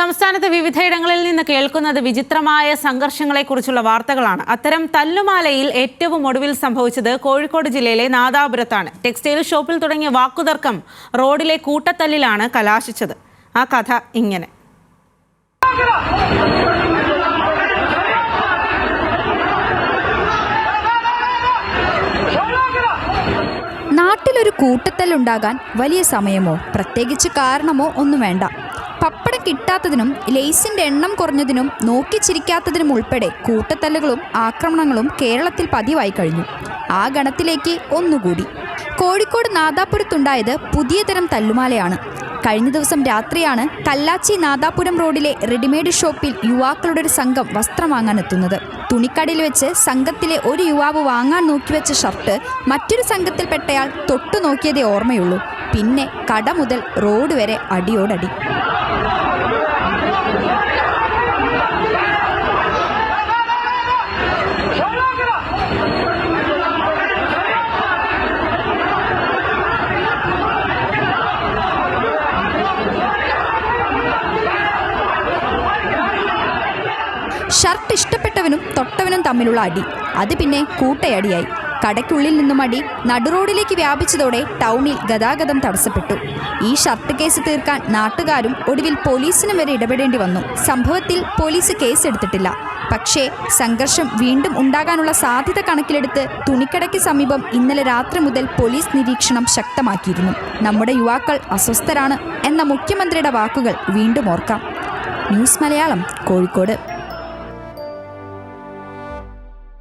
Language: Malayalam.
സംസ്ഥാനത്തെ വിവിധയിടങ്ങളിൽ നിന്ന് കേൾക്കുന്നത് വിചിത്രമായ സംഘർഷങ്ങളെക്കുറിച്ചുള്ള വാർത്തകളാണ്. അത്തരം തല്ലുമാലയിൽ ഏറ്റവും ഒടുവിൽ സംഭവിച്ചത് കോഴിക്കോട് ജില്ലയിലെ നാദാപുരത്താണ്. ടെക്സ്റ്റൈൽ ഷോപ്പിൽ തുടങ്ങിയ വാക്കുതർക്കം റോഡിലെ കൂട്ടത്തല്ലിലാണ് കലാശിച്ചത്. ആ കഥ ഇങ്ങനെ. നാട്ടിലൊരു കൂട്ടത്തല്ലുണ്ടാകാൻ വലിയ സമയമോ പ്രത്യേകിച്ച് കാരണമോ ഒന്നും വേണ്ട. പപ്പടം കിട്ടാത്തതിനും ലേസിന്റെ എണ്ണം കുറഞ്ഞതിനും നോക്കിച്ചിരിക്കാത്തതിനും ഉൾപ്പെടെ കൂട്ടത്തല്ലുകളും ആക്രമണങ്ങളും കേരളത്തിൽ പതിവായി കഴിഞ്ഞു. ആ ഗണത്തിലേക്ക് ഒന്നുകൂടി കോഴിക്കോട് നാദാപുരത്തുണ്ടായത് പുതിയ തരം തല്ലുമാലയാണ്. കഴിഞ്ഞ ദിവസം രാത്രിയാണ് കല്ലാച്ചി നാദാപുരം റോഡിലെ റെഡിമെയ്ഡ് ഷോപ്പിൽ യുവാക്കളുടെ ഒരു സംഘം വസ്ത്രം വാങ്ങാനെത്തുന്നത്. തുണിക്കടയിൽ വെച്ച് സംഘത്തിലെ ഒരു യുവാവ് വാങ്ങാൻ നോക്കിവെച്ച ഷർട്ട് മറ്റൊരു സംഘത്തിൽപ്പെട്ടയാൾ തൊട്ടു നോക്കിയതേ ഓർമ്മയുള്ളൂ. പിന്നെ കട മുതൽ റോഡ് വരെ അടിയോടടി. ഷർട്ട് ഇഷ്ടപ്പെട്ടവനും തൊട്ടവനും തമ്മിലുള്ള അടി, അത് പിന്നെ കൂട്ടയടിയായി. കടയ്ക്കുള്ളിൽ നിന്നും അടി നടുറോഡിലേക്ക് വ്യാപിച്ചതോടെ ടൗണിൽ ഗതാഗതം തടസ്സപ്പെട്ടു. ഈ ഷർട്ട് കേസ് തീർക്കാൻ നാട്ടുകാരും ഒടുവിൽ പോലീസിനും വരെ ഇടപെടേണ്ടി വന്നു. സംഭവത്തിൽ പോലീസ് കേസെടുത്തിട്ടില്ല. പക്ഷേ സംഘർഷം വീണ്ടും ഉണ്ടാകാനുള്ള സാധ്യത കണക്കിലെടുത്ത് തുണിക്കടയ്ക്ക് സമീപം ഇന്നലെ രാത്രി മുതൽ പോലീസ് നിരീക്ഷണം ശക്തമാക്കിയിരുന്നു. നമ്മുടെ യുവാക്കൾ അസ്വസ്ഥരാണ് എന്ന മുഖ്യമന്ത്രിയുടെ വാക്കുകൾ വീണ്ടും ഓർക്കാം. ന്യൂസ് മലയാളം, കോഴിക്കോട്.